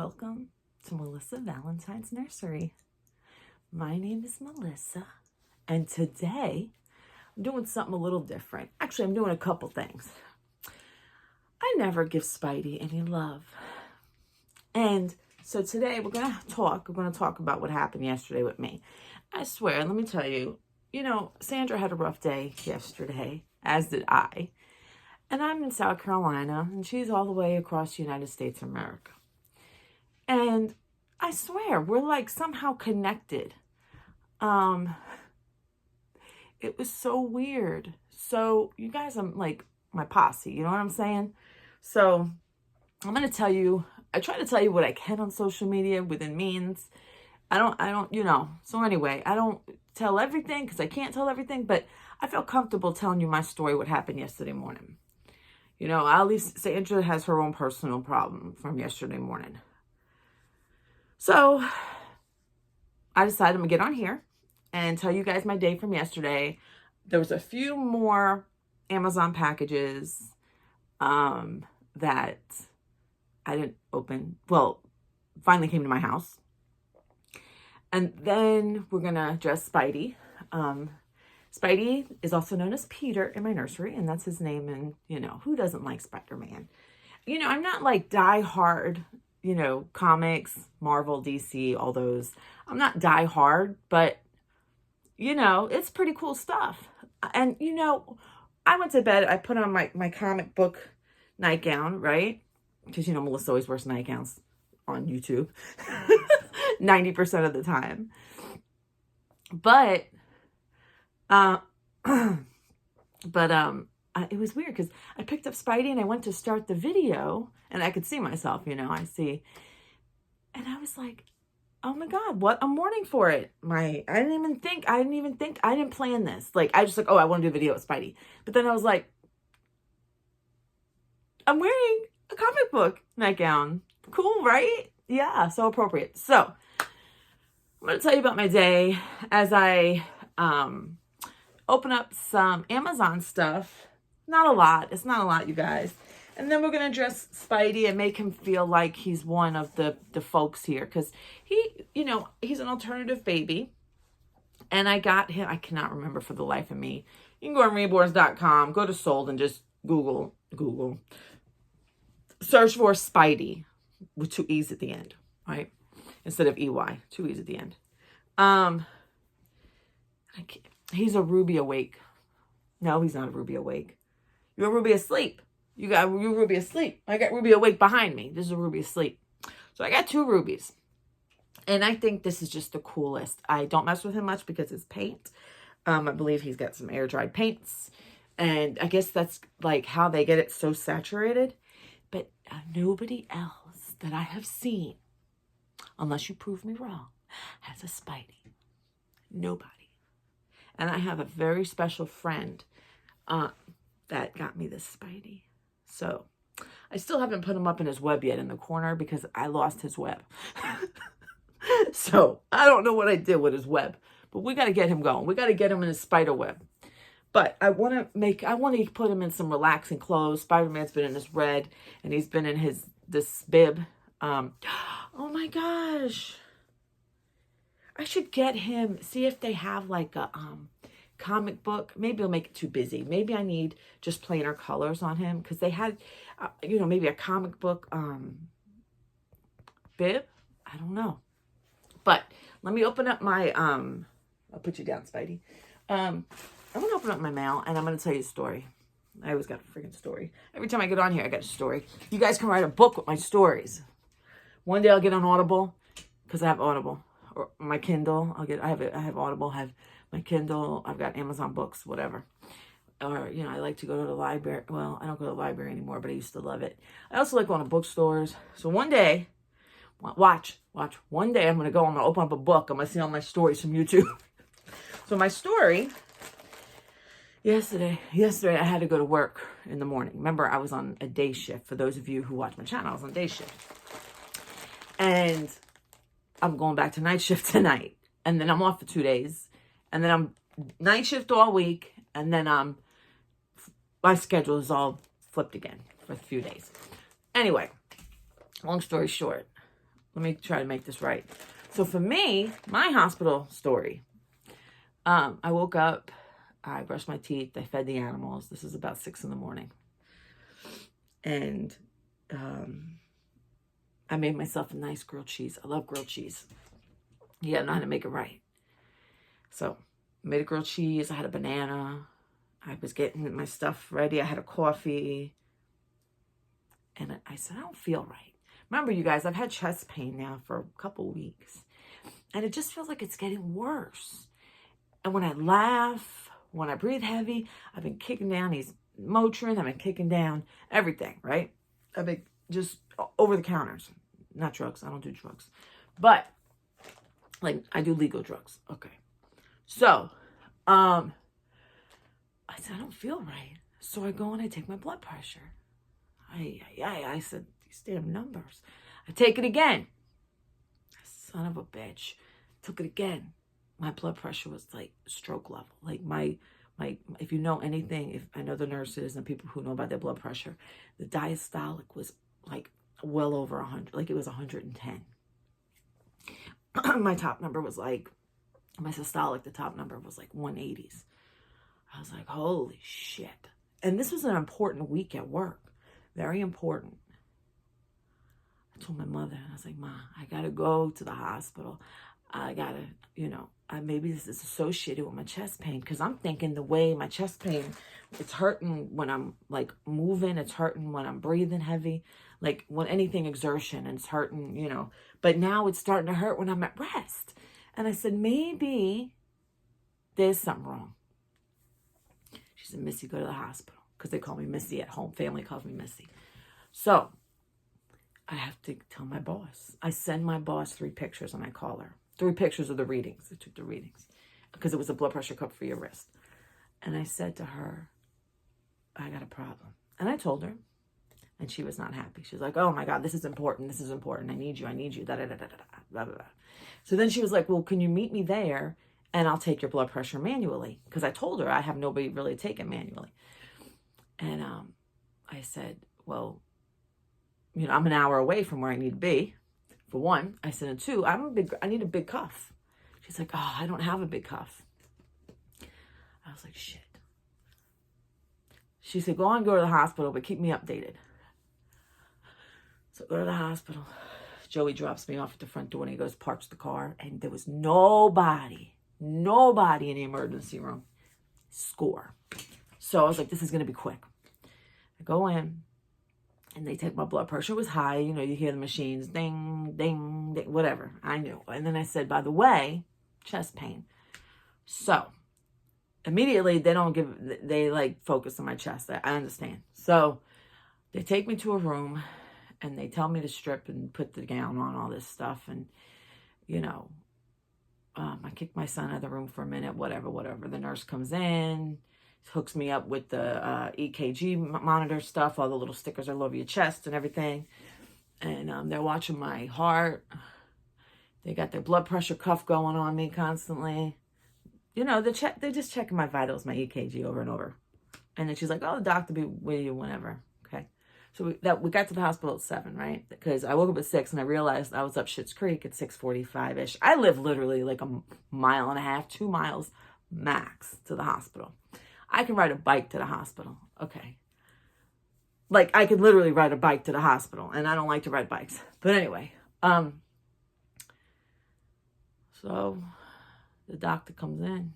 Welcome to Melissa Valentine's Nursery. My name is Melissa, and today I'm doing something a little different. Actually, I'm doing a couple things. I never give Spidey any love. And so today we're going to talk about what happened yesterday with me. I swear, let me tell you, Sandra had a rough day yesterday, as did I. And I'm in South Carolina, and she's all the way across the United States of America. And I swear, we're like somehow connected. It was so weird. So you guys, I'm like my posse, you know what I'm saying? So I'm going to tell you, I try to tell you what I can on social media within means. I don't, so anyway, I don't tell everything because I can't tell everything, but I feel comfortable telling you my story, what happened yesterday morning. At least Sandra has her own personal problem from yesterday morning. So I decided I'm going to get on here and tell you guys my day from yesterday. There was a few more Amazon packages that I didn't open. Well, finally came to my house. And then we're going to address Spidey. Spidey is also known as Peter in my nursery, and that's his name. And, who doesn't like Spider-Man? I'm not like die-hard, comics, Marvel, DC, all those. I'm not die-hard, but, it's pretty cool stuff. And, I went to bed. I put on my comic book nightgown, right? Because, Melissa always wears nightgowns on YouTube 90% of the time. But, it was weird because I picked up Spidey and I went to start the video and I could see myself, and I was like, oh my God, what? I'm mourning for it. I didn't plan this. Like, I just like, oh, I want to do a video with Spidey. But then I was like, I'm wearing a comic book nightgown. Cool, right? Yeah, so appropriate. So I'm going to tell you about my day as I open up some Amazon stuff. Not a lot. It's not a lot, you guys. And then we're going to address Spidey and make him feel like he's one of the folks here. Because he's an alternative baby. And I got him. I cannot remember for the life of me. You can go on reborns.com, go to Sold, and just Google. Search for Spidey with 2 E's at the end, right? Instead of EY, 2 E's at the end. He's a Ruby awake. No, he's not a Ruby awake. You're a Ruby asleep. You're Ruby asleep. I got Ruby awake behind me. This is a Ruby asleep. So I got 2 rubies. And I think this is just the coolest. I don't mess with him much because it's paint. I believe he's got some air-dried paints. And I guess that's like how they get it so saturated. But nobody else that I have seen, unless you prove me wrong, has a Spidey. Nobody. And I have a very special friend that got me this Spidey. So I still haven't put him up in his web yet in the corner because I lost his web. So I don't know what I did with his web, but we got to get him going. We got to get him in his spider web. But I want to put him in some relaxing clothes. Spider-Man's been in this red, and he's been in this bib. Oh my gosh. I should get him, see if they have like a comic book. Maybe I'll make it too busy. Maybe I need just plainer colors on him because they had, maybe a comic book bib. I don't know. But let me open up my, I'll put you down, Spidey. I'm going to open up my mail and I'm going to tell you a story. I always got a freaking story. Every time I get on here, I got a story. You guys can write a book with my stories. One day I'll get on Audible because I have Audible. Or my Kindle, I have Audible, I have my Kindle, I've got Amazon books, whatever. Or, I like to go to the library. Well, I don't go to the library anymore, but I used to love it. I also like going to bookstores. So one day, watch. One day I'm going to open up a book. I'm going to see all my stories from YouTube. So my story, yesterday I had to go to work in the morning. Remember, I was on a day shift. For those of you who watch my channel, I was on day shift. And I'm going back to night shift tonight. And then I'm off for 2 days. And then I'm night shift all week. And then my schedule is all flipped again for a few days. Anyway, long story short, let me try to make this right. So for me, my hospital story, I woke up, I brushed my teeth, I fed the animals. This is about 6 in the morning. And I made myself a nice grilled cheese. I love grilled cheese. Yeah, I know how to make it right. So I made a grilled cheese. I had a banana. I was getting my stuff ready. I had a coffee. And I said, I don't feel right. Remember, you guys, I've had chest pain now for a couple weeks. And it just feels like it's getting worse. And when I laugh, when I breathe heavy, I've been kicking down these Motrin. I've been kicking down everything, right? I've been just over the counters. Not drugs. I don't do drugs. But, like, I do legal drugs. Okay. So, I said, I don't feel right. So I go and I take my blood pressure. I said, these damn numbers. I take it again. Son of a bitch. Took it again. My blood pressure was like stroke level. Like my, if you know anything, if I know the nurses and people who know about their blood pressure, the diastolic was like well over 100. Like it was 110. My top number was like, my systolic, the top number was like 180s. I was like, holy shit. And this was an important week at work. Very important. I told my mother, and I was like, Ma, I got to go to the hospital. I got to, maybe this is associated with my chest pain. Because I'm thinking the way my chest pain, it's hurting when I'm like moving. It's hurting when I'm breathing heavy. Like when anything exertion, and it's hurting, But now it's starting to hurt when I'm at rest. And I said, maybe there's something wrong. She said, Missy, go to the hospital. Because they call me Missy at home. Family calls me Missy. So I have to tell my boss. I send my boss 3 pictures and I call her. 3 pictures of the readings. I took the readings. Because it was a blood pressure cup for your wrist. And I said to her, I got a problem. And I told her. And she was not happy. She's like, oh my God, this is important. This is important. I need you. Da, da, da, da, da, blah, blah, blah. So then she was like, well, can you meet me there? And I'll take your blood pressure manually. Because I told her I have nobody really take it manually. And I said, well, I'm an hour away from where I need to be, for one. I said, and 2, I need a big cuff. She's like, oh, I don't have a big cuff. I was like, shit. She said, go to the hospital, but keep me updated. So I go to the hospital. Joey drops me off at the front door and he goes, parks the car. And there was nobody in the emergency room. Score. So I was like, this is going to be quick. I go in and they take my blood pressure. It was high. You hear the machines, ding, ding, ding, whatever. I knew. And then I said, by the way, chest pain. So immediately they like focus on my chest. I understand. So they take me to a room and they tell me to strip and put the gown on, all this stuff. And, I kicked my son out of the room for a minute, whatever. The nurse comes in, hooks me up with the EKG monitor stuff, all the little stickers all over your chest and everything. And they're watching my heart. They got their blood pressure cuff going on me constantly. They're just checking my vitals, my EKG over and over. And then she's like, oh, the doctor will be with you whenever. Okay. So we got to the hospital at 7, right? Because I woke up at 6 and I realized I was up Schitt's Creek at 6:45-ish. I live literally like 1.5 miles, 2 miles max to the hospital. I can ride a bike to the hospital. Okay. Like I could literally ride a bike to the hospital, and I don't like to ride bikes. But anyway, so the doctor comes in.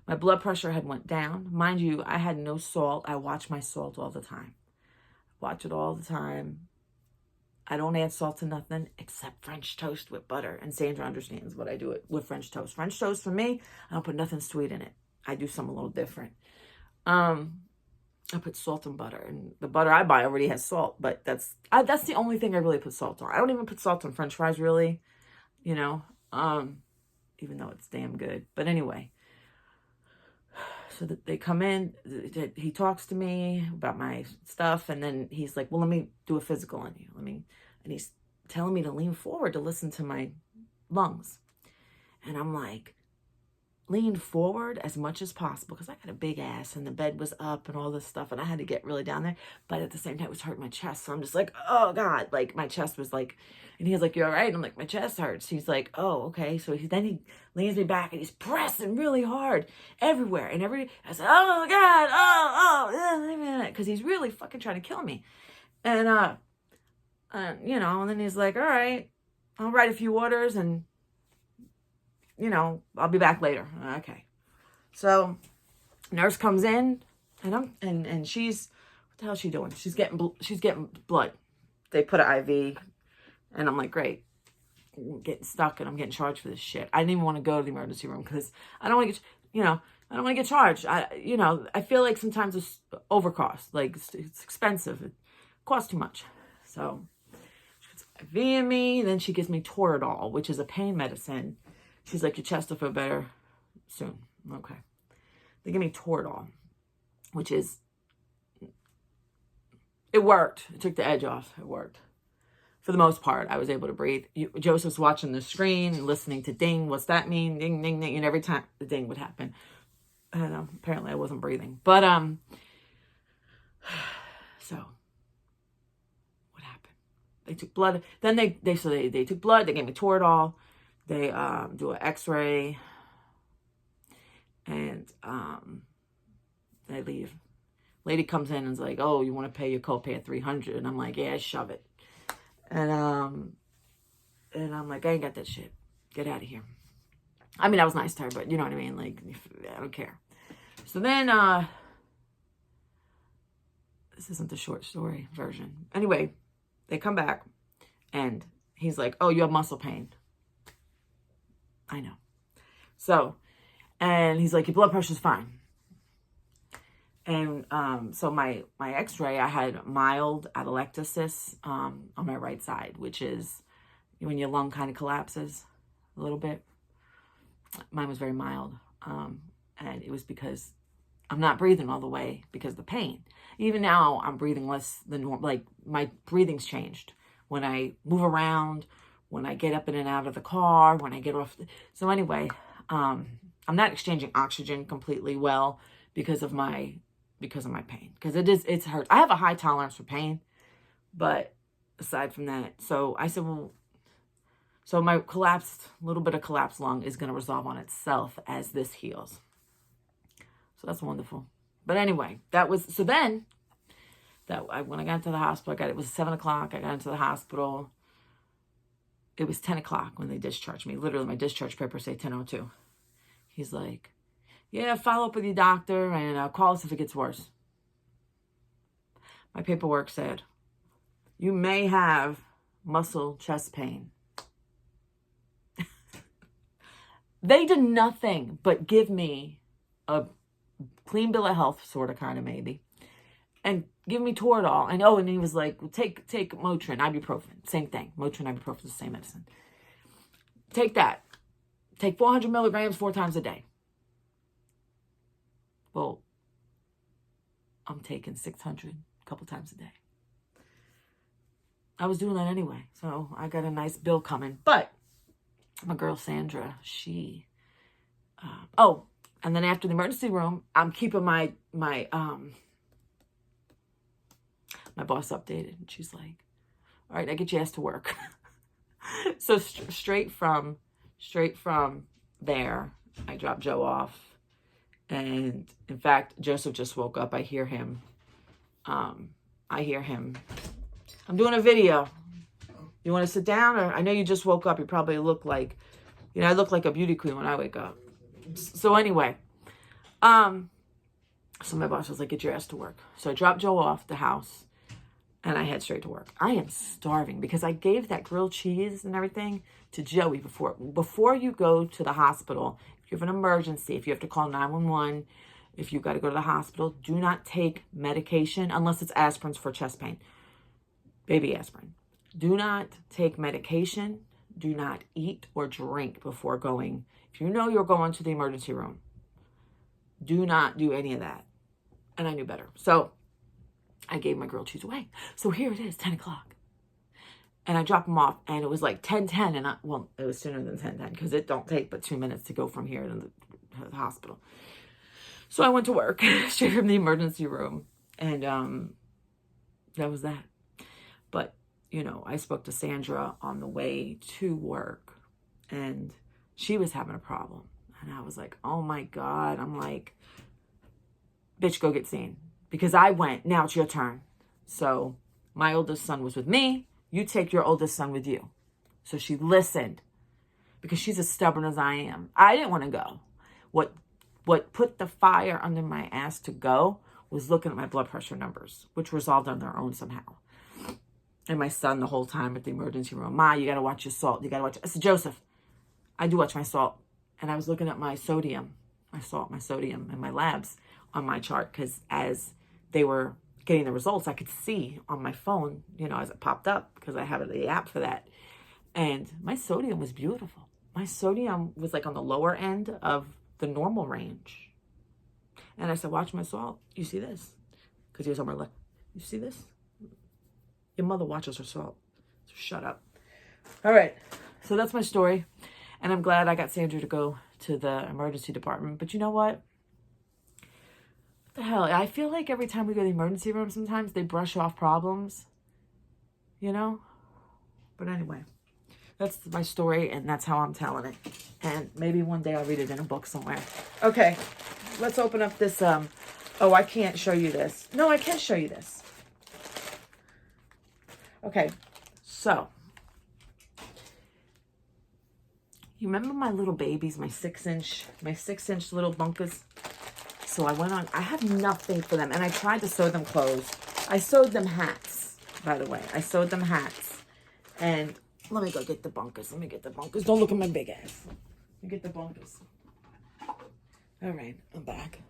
My blood pressure had went down. Mind you, I had no salt. I watch my salt all the time. Watch it all the time. I don't add salt to nothing except French toast with butter. And Sandra understands what I do it with French toast. French toast for me, I don't put nothing sweet in it. I do something a little different. I put salt and butter. And the butter I buy already has salt. But that's the only thing I really put salt on. I don't even put salt on French fries, really. Even though it's damn good. But anyway. So that they come in, he talks to me about my stuff, and then he's like, well, let me do a physical on you. And he's telling me to lean forward to listen to my lungs. And I'm like, leaned forward as much as possible because I got a big ass and the bed was up and all this stuff and I had to get really down there. But at the same time, it was hurting my chest. So I'm just like, oh God, like my chest was like, and he was like, you all right? And I'm like, my chest hurts. He's like, oh, okay. So then he leans me back and he's pressing really hard everywhere. And I said, oh God, because he's really fucking trying to kill me. And, you know, and then he's like, all right, I'll write a few orders and, you know, I'll be back later. Okay. So nurse comes in and she's, what the hell is she doing? She's getting blood. They put an IV and I'm like, great. I'm getting stuck and I'm getting charged for this shit. I didn't even want to go to the emergency room because I don't want to get, you know, I don't want to get charged. I feel like sometimes it's overcost. Like it's expensive. It costs too much. So she puts IV in me. Then she gives me Toradol, which is a pain medicine. She's like, your chest will feel better soon. Okay. They give me Toradol, which is, it worked. It took the edge off. It worked. For the most part, I was able to breathe. Joseph's watching the screen and listening to ding. What's that mean? Ding, ding, ding. And every time the ding would happen. I don't know. Apparently I wasn't breathing. But, so what happened? They took blood. Then they took blood. They gave me Toradol. They do an x-ray and they leave. Lady comes in and is like, oh, you want to pay your copay at $300? And I'm like, yeah, shove it. And I'm like, I ain't got that shit. Get out of here. I mean, I was nice to her, but you know what I mean? Like, I don't care. So then, this isn't the short story version. Anyway, they come back and he's like, oh, you have muscle pain. I know. So, and he's like, your blood pressure's fine. And so my x-ray, I had mild atelectasis on my right side, which is when your lung kind of collapses a little bit. Mine was very mild. And it was because I'm not breathing all the way because of the pain. Even now, I'm breathing less than normal. Like, my breathing's changed. When I move around, when I get up in and out of the car, when I get off. So anyway, I'm not exchanging oxygen completely well because of my pain. Because it's hurt. I have a high tolerance for pain. But aside from that, so I said, well, so my little bit of collapsed lung is going to resolve on itself as this heals. So that's wonderful. But anyway, when I got into the hospital, it was 7 o'clock. I got into the hospital. It was 10 o'clock when they discharged me. Literally, my discharge papers say 10:02. He's like, yeah, follow up with your doctor and call us if it gets worse. My paperwork said, you may have muscle chest pain. They did nothing but give me a clean bill of health, sort of, kind of, maybe, and give me Toradol. And he was like, well, take Motrin, ibuprofen. Same thing. Motrin, ibuprofen is the same medicine. Take that. Take 400 milligrams 4 times a day. Well, I'm taking 600 a couple times a day. I was doing that anyway. So I got a nice bill coming. But my girl Sandra, she... and then after the emergency room, I'm keeping my boss updated. And she's like, all right, now get your ass to work. So straight from there, I dropped Joe off. And in fact, Joseph just woke up. I hear him. I'm doing a video. You want to sit down? Or I know you just woke up. You probably look like, I look like a beauty queen when I wake up. So anyway, so my boss was like, get your ass to work. So I dropped Joe off the house and I head straight to work. I am starving because I gave that grilled cheese and everything to Joey before you go to the hospital. If you have an emergency, if you have to call 911, if you got to go to the hospital, do not take medication unless it's aspirins for chest pain. Baby aspirin. Do not take medication. Do not eat or drink before going. If you know you're going to the emergency room, do not do any of that. And I knew better. So I gave my grilled cheese away. So here it is, 10 o'clock. And I dropped them off, and it was like 10:10, and it was sooner than 10:10 because it don't take but 2 minutes to go from here to the the hospital. So I went to work straight from the emergency room, and that was that. But, you know, I spoke to Sandra on the way to work, and she was having a problem. And I was like, oh my God. I'm like, bitch, go get seen. Because I went, now it's your turn. So my oldest son was with me. You take your oldest son with you. So she listened, because she's as stubborn as I am. I didn't want to go. What put the fire under my ass to go was looking at my blood pressure numbers, which resolved on their own somehow. And my son the whole time at the emergency room, Ma, you got to watch your salt. You got to watch. I said, Joseph, I do watch my salt. And I was looking at my sodium, my salt, my sodium, and my labs on my chart, because as they were getting the results, I could see on my phone, you know, as it popped up, because I have the app for that. And my sodium was beautiful. My sodium was like on the lower end of the normal range. And I said, watch my salt. You see this? Because he was on my left. You see this? Your mother watches her salt. So shut up. All right. So that's my story. And I'm glad I got Sandra to go to the emergency department. But you know what? What the hell? I feel like every time we go to the emergency room, sometimes they brush off problems. You know? But anyway. That's my story, and that's how I'm telling it. And maybe one day I'll read it in a book somewhere. Okay, let's open up this. Oh, I can't show you this. No, I can show you this. Okay, so. You remember my little babies, my 6-inch little bunkers? So I went on, I have nothing for them, and I tried to sew them clothes. I sewed them hats, by the way. I sewed them hats, and let me go get the bunkers. Let me get the bunkers. Don't look at my big ass. Let me get the bunkers. All right, I'm back.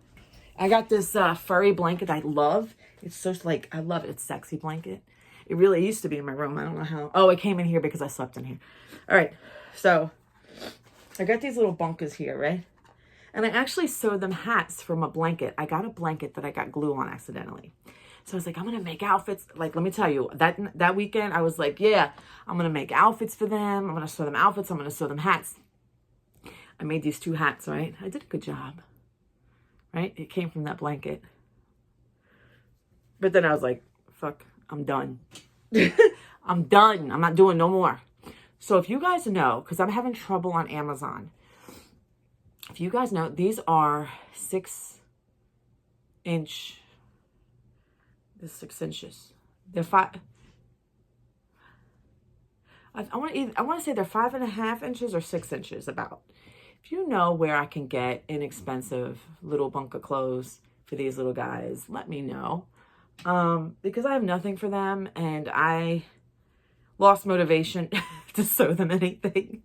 I got this furry blanket I love. It's so like, I love it. It's a sexy blanket. It really used to be in my room. I don't know how. Oh, it came in here because I slept in here. All right, so I got these little bunkers here, right? And I actually sewed them hats from a blanket. I got a blanket that I got glue on accidentally. So I was like, I'm going to make outfits. Like, let me tell you, that weekend, I was like, yeah, I'm going to make outfits for them. I'm going to sew them outfits. I'm going to sew them hats. I made these 2 hats, right? I did a good job, right? It came from that blanket. But then I was like, fuck, I'm done. I'm done. I'm not doing no more. So if you guys know, because I'm having trouble on Amazon. If you guys know, these are 6-inch. This 6 inches. They're 5. I want to say they're 5.5 inches or 6 inches about. If you know where I can get inexpensive little bunker clothes for these little guys, let me know. Because I have nothing for them, and I lost motivation to sew them anything.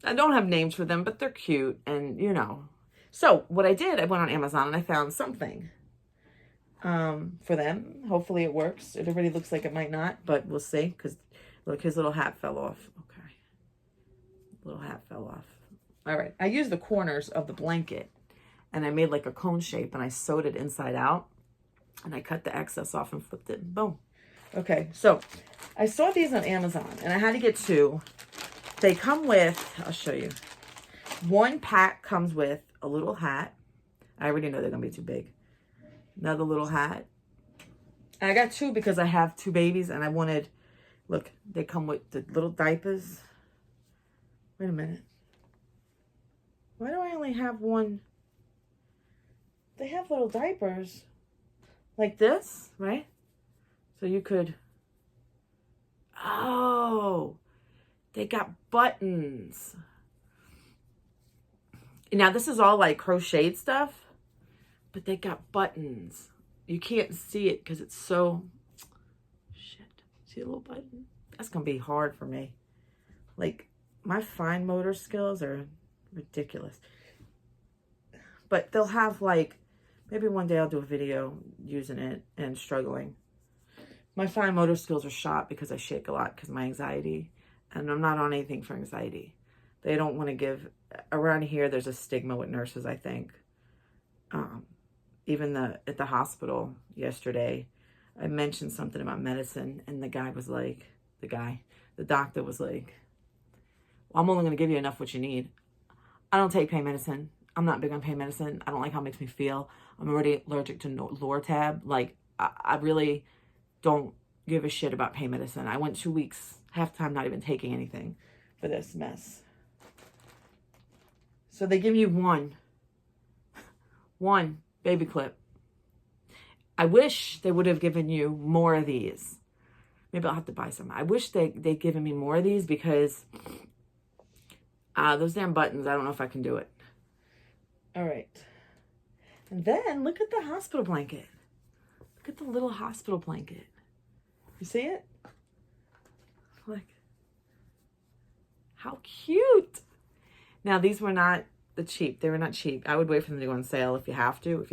I don't have names for them, but they're cute, and you know. So what I did, I went on Amazon and I found something for them. Hopefully it works. It already looks like it might not, but we'll see, because look, his little hat fell off. Okay. Little hat fell off. All right. I used the corners of the blanket, and I made like a cone shape, and I sewed it inside out, and I cut the excess off and flipped it. Boom. Okay. So I saw these on Amazon, and I had to get 2. They come with, I'll show you. 1 pack comes with a little hat. I already know they're going to be too big. Another little hat. And I got 2 because I have 2 babies, and I wanted, look, they come with the little diapers. Wait a minute. Why do I only have 1? They have little diapers like this, right? So you could, oh, they got buttons. Now this is all like crocheted stuff. But they got buttons. You can't see it because it's so... Shit. See a little button? That's going to be hard for me. Like, my fine motor skills are ridiculous. But they'll have, like... Maybe one day I'll do a video using it and struggling. My fine motor skills are shot because I shake a lot because of my anxiety. And I'm not on anything for anxiety. They don't want to give... Around here, there's a stigma with nurses, I think. Even at the hospital yesterday, I mentioned something about medicine, and the guy was like, the doctor was like, well, I'm only going to give you enough what you need. I don't take pain medicine. I'm not big on pain medicine. I don't like how it makes me feel. I'm already allergic to Lortab. Like, I really don't give a shit about pain medicine. I went 2 weeks, half the time not even taking anything for this mess. So they give you one baby clip. I wish they would have given you more of these. Maybe I'll have to buy some. I wish they'd given me more of these because those damn buttons, I don't know if I can do it. All right. And then look at the hospital blanket. Look at the little hospital blanket. You see it? Like, how cute. Now, these were not cheap. They were not cheap. I would wait for them to go on sale if you have to.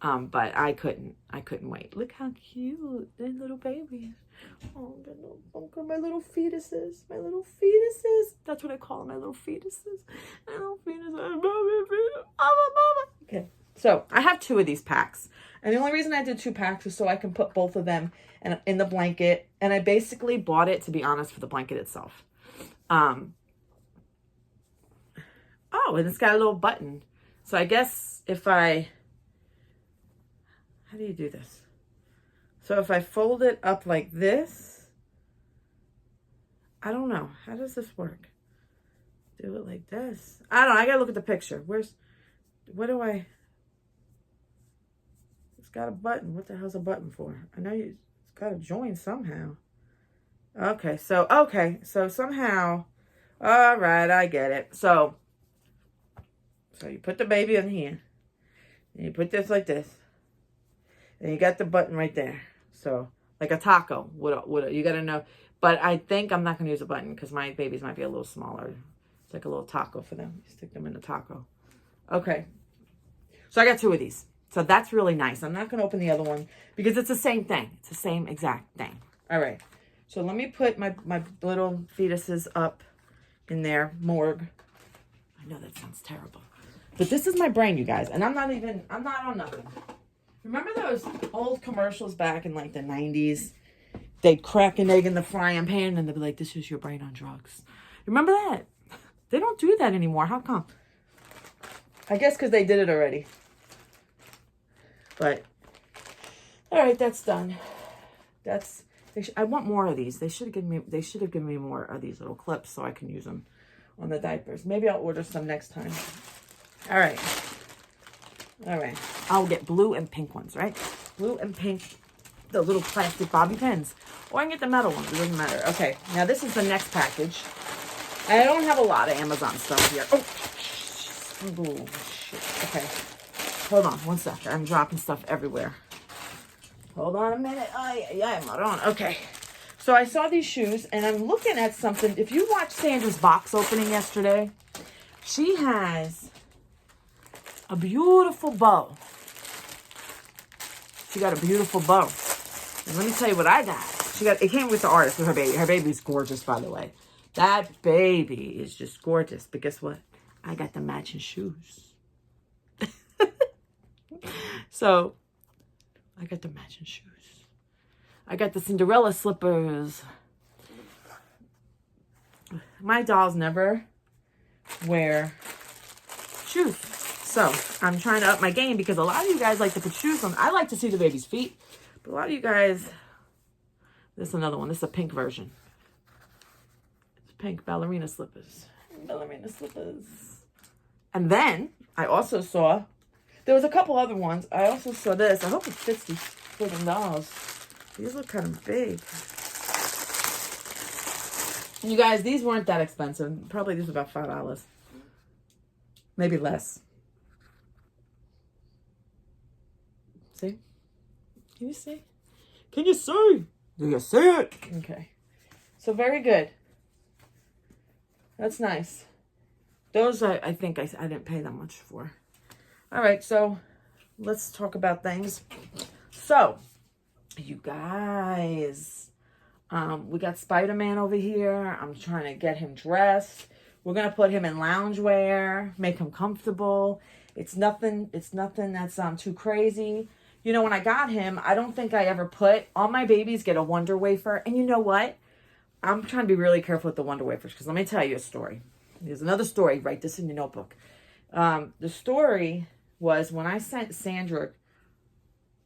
But I couldn't wait. Look how cute. They're little babies. Oh, my little fetuses. My little fetuses. That's what I call them, my little fetuses. My little fetuses. Okay. So I have 2 of these packs. And the only reason I did 2 packs is so I can put both of them in the blanket. And I basically bought it, to be honest, for the blanket itself. Oh, and it's got a little button. So I guess if how do you do this? So if I fold it up like this, I don't know. How does this work? Do it like this. I don't know. I gotta look at the picture. It's got a button. What the hell's a button for? I know it's got to join somehow. Okay, so somehow, all right, I get it. So you put the baby in here, and you put this like this, and you got the button right there. So like a taco, you got to know. But I think I'm not going to use a button because my babies might be a little smaller. It's like a little taco for them. You stick them in the taco. Okay. So I got 2 of these. So that's really nice. I'm not going to open the other one because it's the same thing. It's the same exact thing. All right. So let me put my little fetuses up in their morgue. I know that sounds terrible. But this is my brain, you guys. And I'm not on nothing. Remember those old commercials back in like the 90s? They'd crack an egg in the frying pan and they'd be like, this is your brain on drugs. Remember that? They don't do that anymore. How come? I guess because they did it already. But, all right, that's done. I want more of these. They should have given me more of these little clips so I can use them on the diapers. Maybe I'll order some next time. All right. I'll get blue and pink ones, right? Blue and pink, the little plastic bobby pins. Or I can get the metal ones. It doesn't matter. Okay, now this is the next package. I don't have a lot of Amazon stuff here. Oh, shit. Okay. Hold on one sec. I'm dropping stuff everywhere. Hold on a minute. Okay. So I saw these shoes, and I'm looking at something. If you watched Sandra's box opening yesterday, she has a beautiful bow. She got a beautiful bow. And let me tell you what I got. It came with the artist with her baby. Her baby's gorgeous, by the way. That baby is just gorgeous. But guess what? I got the matching shoes. So, I got the matching shoes. I got the Cinderella slippers. My dolls never wear shoes. So, I'm trying to up my game because a lot of you guys like to put shoes on. I like to see the baby's feet. But a lot of you guys, this is another one. This is a pink version. It's pink ballerina slippers. Ballerina slippers. And then, I also saw, there was a couple other ones. I also saw this. I hope it fits these freaking dolls. These look kind of big. You guys, these weren't that expensive. Probably these were about $5. Maybe less. See? Can you see? Can you see? Do you see it? Okay. So very good. That's nice. Those I think I didn't pay that much for. All right, so let's talk about things. So, you guys, we got Spider-Man over here. I'm trying to get him dressed. We're gonna put him in loungewear, make him comfortable. It's nothing that's too crazy. You know, when I got him, I don't think I ever put, all my babies get a Wonder Wafer. And you know what? I'm trying to be really careful with the Wonder Wafers because let me tell you a story. Here's another story. Write this in your notebook. The story was when I sent Sandra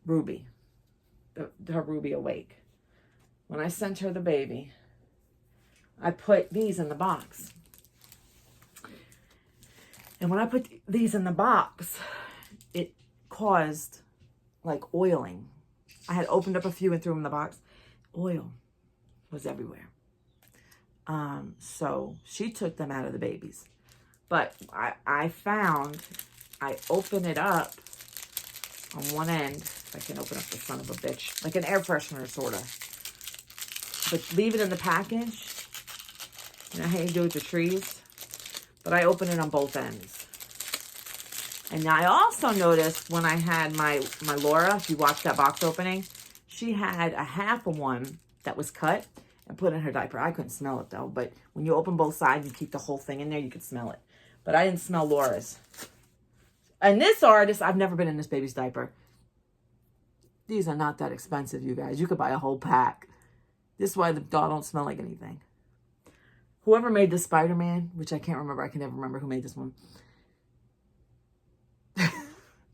Ruby, her Ruby Awake. When I sent her the baby, I put these in the box. And when I put these in the box, it caused like oiling. I had opened up a few and threw them in the box. Oil was everywhere. So she took them out of the babies. But I found, I open it up on one end. If I can open up the son of a bitch. Like an air freshener, sort of. But leave it in the package. You know how you do with the trees? But I open it on both ends. And I also noticed when I had my Laura, if you watched that box opening, she had a half of one that was cut and put in her diaper. I couldn't smell it though, but when you open both sides and keep the whole thing in there, you could smell it. But I didn't smell Laura's. And this artist, I've never been in this baby's diaper. These are not that expensive, you guys. You could buy a whole pack. This is why the doll don't smell like anything. Whoever made this Spider-Man, which I can't remember. I can never remember who made this one.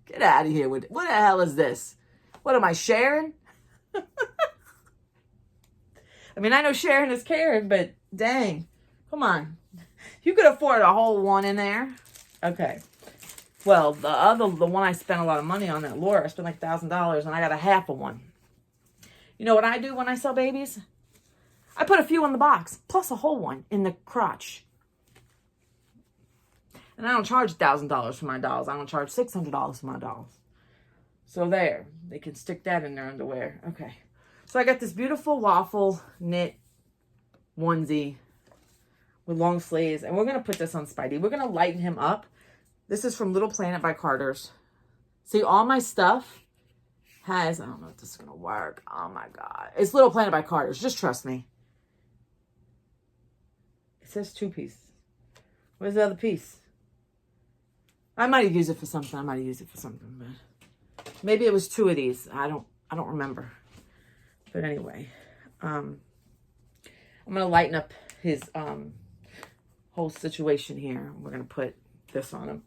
Get out of here with it. What the hell is this? What am I sharing? I mean, I know sharing is caring, but dang. Come on. You could afford a whole one in there. Okay. Well, the one I spent a lot of money on, that Laura, I spent like $1,000 and I got a half of one. You know what I do when I sell babies? I put a few in the box, plus a whole one in the crotch. And I don't charge $1,000 for my dolls. I don't charge $600 for my dolls. So there, they can stick that in their underwear. Okay. So I got this beautiful waffle knit onesie with long sleeves. And we're going to put this on Spidey. We're going to lighten him up. This is from Little Planet by Carter's. See, all my stuff has, I don't know if this is going to work. Oh my God. It's Little Planet by Carter's. Just trust me. It says 2-piece. Where's the other piece? I might have used it for something. But maybe it was 2 of these. I don't remember. But anyway, I'm going to lighten up his whole situation here. We're going to put this on him.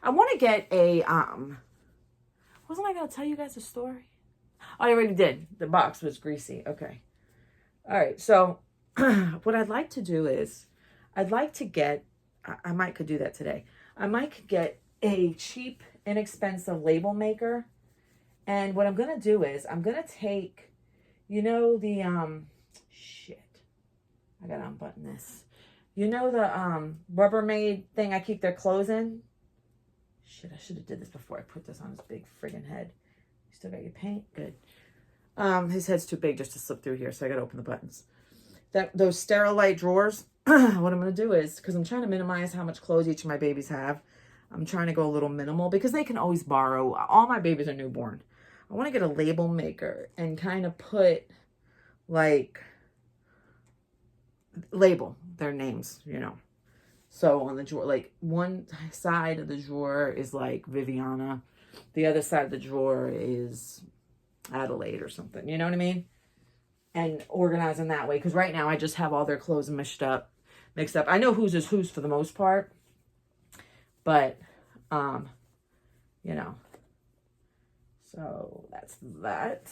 I want to get a, wasn't I going to tell you guys a story? Oh, I already did. The box was greasy. Okay. All right. So what I'd like to do is, I'd like to get, I might could do that today. I might get a cheap, inexpensive label maker. And what I'm going to do is, I'm going to take, you know, the, shit. I got to unbutton this. You know the Rubbermaid thing I keep their clothes in? Shit, I should have did this before I put this on his big friggin' head. You still got your paint? Good. His head's too big just to slip through here, so I got to open the buttons. Those Sterilite drawers, what I'm going to do is, because I'm trying to minimize how much clothes each of my babies have, I'm trying to go a little minimal because they can always borrow. All my babies are newborn. I want to get a label maker and kind of put, like, label their names, you know. So on the drawer, like one side of the drawer is like Viviana. The other side of the drawer is Adelaide or something. You know what I mean? And organize them that way. Because right now I just have all their clothes mixed up. I know whose is whose for the most part. But, you know. So that's that.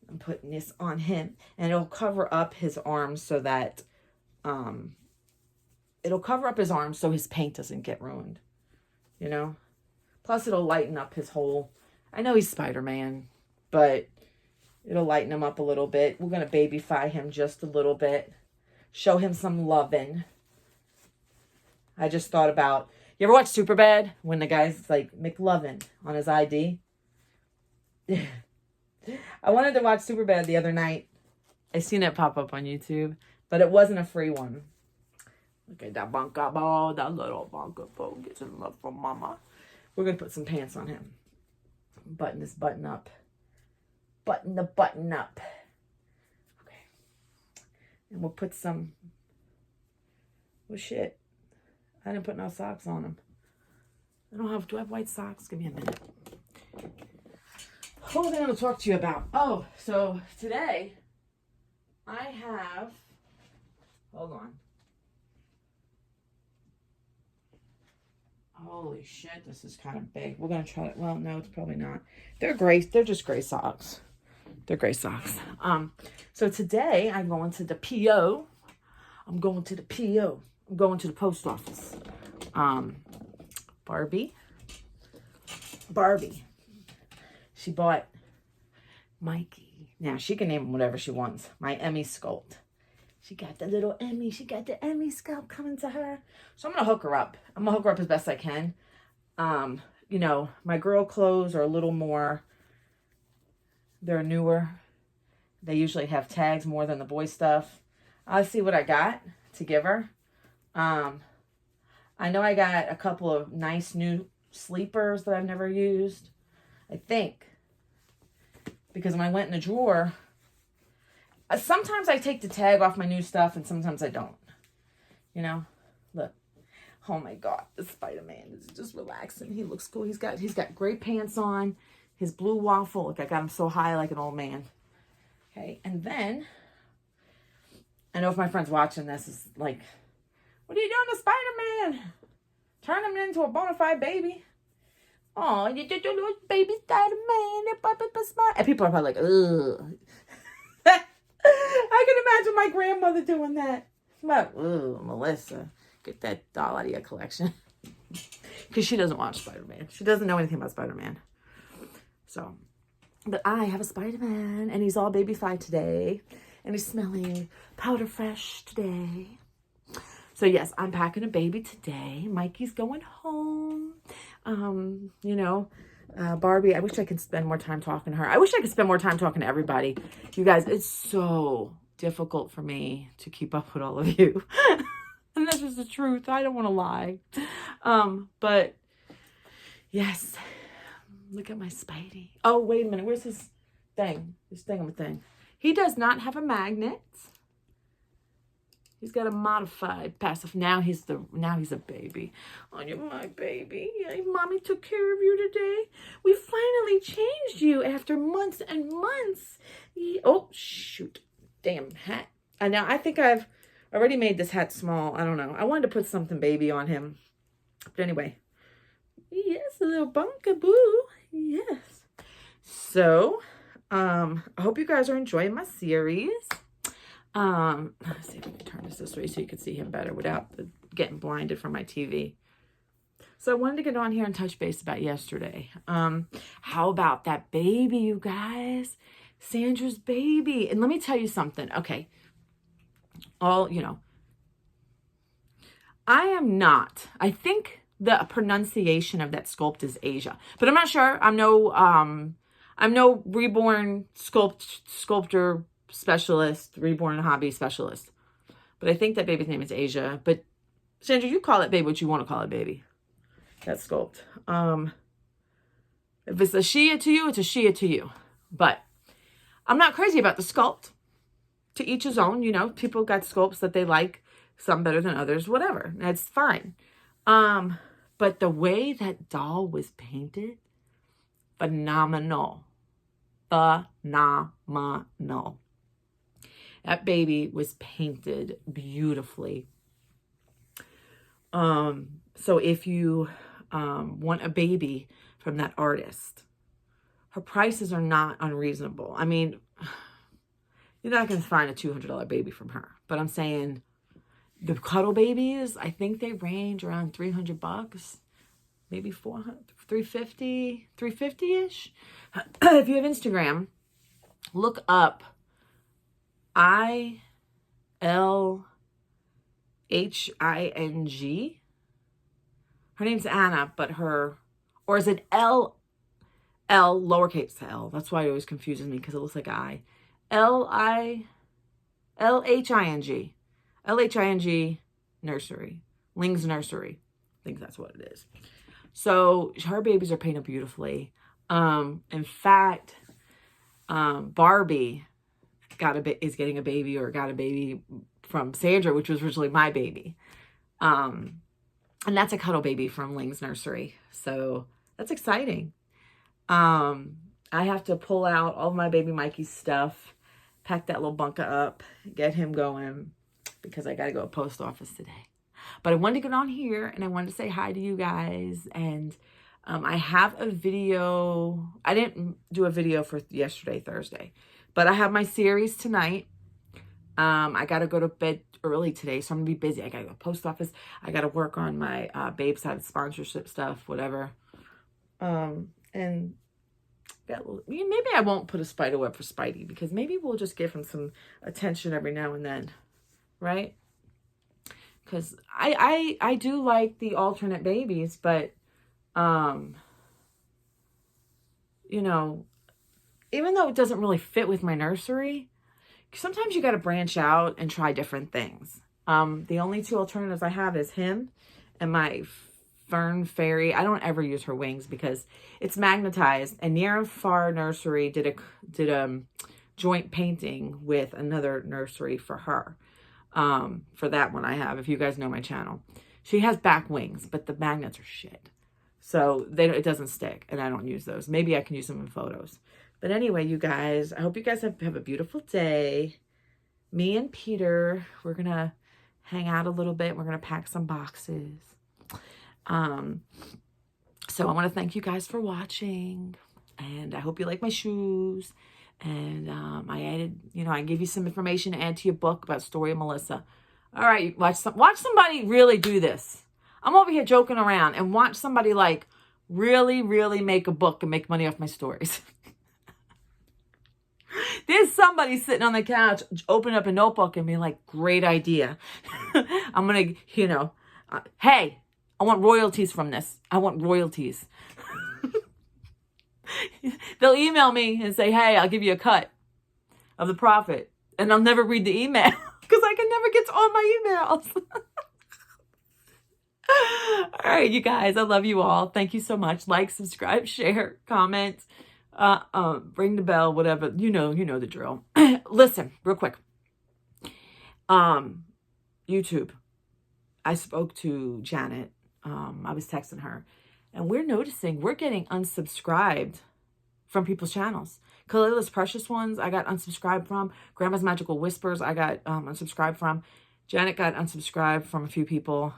I'm putting this on him, and it'll cover up his arms so that, it'll cover up his arms so his paint doesn't get ruined, you know? Plus it'll lighten up his whole, I know he's Spider-Man, but it'll lighten him up a little bit. We're going to babyfy him just a little bit, show him some loving. I just thought about, you ever watch Superbad when the guy's like McLovin on his ID? I wanted to watch Superbad the other night. I seen it pop up on YouTube, but it wasn't a free one. Okay, that bunka ball, that little bunka ball gets in love from mama. We're going to put some pants on him. Button this button up. Button the button up. Okay. And we'll put some, well, shit. I didn't put no socks on him. Do I have white socks? Give me a minute. What was I going to talk to you about? Oh, so today I have Hold on. Holy shit, this is kind of big. We're going to try it. Well, no, it's probably not. They're gray. They're just gray socks. They're gray socks. So today I'm going to the PO. I'm going to the PO. I'm going to the post office. Barbie. She bought Mikey. Now, she can name him whatever she wants. My Emmy sculpt. She got the little Emmy. She got the Emmy sculpt coming to her. So I'm going to hook her up. I'm going to hook her up as best I can. You know, my girl clothes are a little more, they're newer. They usually have tags more than the boy stuff. I'll see what I got to give her. I know I got a couple of nice new sleepers that I've never used. I think. Because when I went in the drawer, sometimes I take the tag off my new stuff and sometimes I don't. You know? Look. Oh my God. The Spider-Man is just relaxing. He looks cool. He's got gray pants on. His blue waffle. Look, I got him so high like an old man. Okay. And then, I know if my friend's watching this, is like, what are you doing to Spider-Man? Turn him into a bona fide baby. Oh, you did your little baby Spider-Man. And people are probably like, ugh. I can imagine my grandmother doing that. Like, ooh, Melissa, get that doll out of your collection. Because she doesn't watch Spider-Man. She doesn't know anything about Spider-Man. So, but I have a Spider-Man, and he's all baby-fied today. And he's smelling powder fresh today. So yes, I'm packing a baby today. Mikey's going home. You know, Barbie, I wish I could spend more time talking to her. I wish I could spend more time talking to everybody. You guys, it's so difficult for me to keep up with all of you. And that's just the truth. I don't want to lie. But yes, look at my Spidey. Oh, wait a minute. Where's his thing? His thing. He does not have a magnet. He's got a modified passive. Now he's a baby. Oh, you're my baby. Yeah, mommy took care of you today. We finally changed you after months and months. Oh, shoot. Damn hat. And now I think I've already made this hat small. I don't know. I wanted to put something baby on him. But anyway. Yes, a little bunkaboo. Yes. So, I hope you guys are enjoying my series. Let's see if I can turn this way so you can see him better without getting blinded from my TV. So I wanted to get on here and touch base about yesterday. How about that baby, you guys? Sandra's baby. And let me tell you something. Okay. I am not. I think the pronunciation of that sculpt is Asia, but I'm not sure. I'm no reborn sculptor specialist, reborn hobby specialist. But I think that baby's name is Asia. But Sandra, you call it baby what you want to call it, baby. That sculpt. If it's a Shia to you, it's a Shia to you. But I'm not crazy about the sculpt. To each his own, you know. People got sculpts that they like, some better than others, whatever. That's fine. But the way that doll was painted, phenomenal. Phenomenal. That baby was painted beautifully. So if you want a baby from that artist, her prices are not unreasonable. I mean, you're not going to find a $200 baby from her. But I'm saying the cuddle babies, I think they range around $300, maybe $400, $350, $350-ish. If you have Instagram, look up ILHING. Her name's Anna, but or is it L lowercase L? That's why it always confuses me because it looks like I. LHING. LHING Nursery. Ling's Nursery. I think that's what it is. So her babies are painted beautifully. In fact, Barbie is getting a baby or got a baby from Sandra, which was originally my baby. And that's a cuddle baby from Ling's Nursery. So that's exciting. I have to pull out all of my baby Mikey's stuff, pack that little bunker up, get him going. because I got to go to the post office today. But I wanted to get on here and I wanted to say hi to you guys. And I have a video. I didn't do a video for yesterday, Thursday, but I have my series tonight. I got to go to bed early today, so I'm going to be busy. I got to go to the post office. I got to work on my Babe Side sponsorship stuff, whatever. And maybe I won't put a spider web for Spidey, because maybe we'll just give him some attention every now and then, right? Because I do like the alternate babies, but, you know, even though it doesn't really fit with my nursery, sometimes you got to branch out and try different things. The only two alternatives I have is him and my Fern Fairy. I don't ever use her wings because it's magnetized. And Near and Far Nursery did a joint painting with another nursery for her. For that one I have, if you guys know my channel. She has back wings, but the magnets are shit. So it doesn't stick, and I don't use those. Maybe I can use them in photos. But anyway, you guys, I hope you guys have a beautiful day. Me and Peter, we're going to hang out a little bit. We're going to pack some boxes. So I want to thank you guys for watching. And I hope you like my shoes. And I added, I gave you some information to add to your book about Story of Melissa. All right, watch somebody really do this. I'm over here joking around, and watch somebody like really, really make a book and make money off my stories. There's somebody sitting on the couch, opening up a notebook and being like, great idea. I'm going to, hey, I want royalties from this. I want royalties. They'll email me and say, hey, I'll give you a cut of the profit. And I'll never read the email because I can never get to all my emails. All right, you guys, I love you all. Thank you so much. Like, subscribe, share, comment. Ring the bell, whatever, you know the drill. Listen, real quick. YouTube. I spoke to Janet. I was texting her, and we're noticing we're getting unsubscribed from people's channels. Kalila's Precious Ones, I got unsubscribed from. Grandma's Magical Whispers, I got unsubscribed from. Janet got unsubscribed from a few people.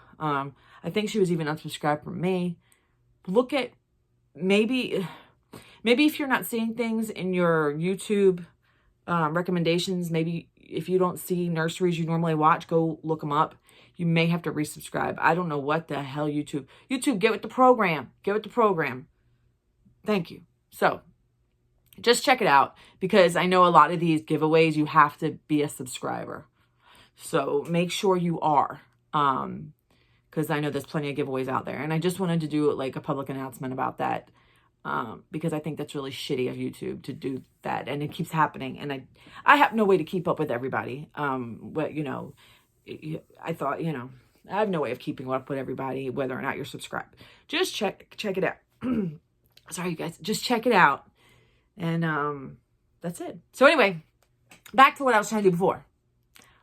I think she was even unsubscribed from me. Look at maybe if you're not seeing things in your YouTube recommendations, maybe if you don't see nurseries you normally watch, go look them up. You may have to resubscribe. I don't know what the hell YouTube. YouTube, get with the program. Get with the program. Thank you. So, just check it out, because I know a lot of these giveaways, you have to be a subscriber. So, make sure you are. Because I know there's plenty of giveaways out there. And I just wanted to do like a public announcement about that. Because I think that's really shitty of YouTube to do that, and it keeps happening, and I have no way to keep up with everybody. But I thought, I have no way of keeping up with everybody, whether or not you're subscribed. Just check it out. Sorry, you guys, just check it out, and that's it. So anyway, back to what I was trying to do before.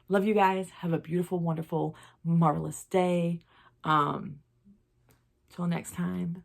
Love you guys. Have a beautiful, wonderful, marvelous day. Till next time.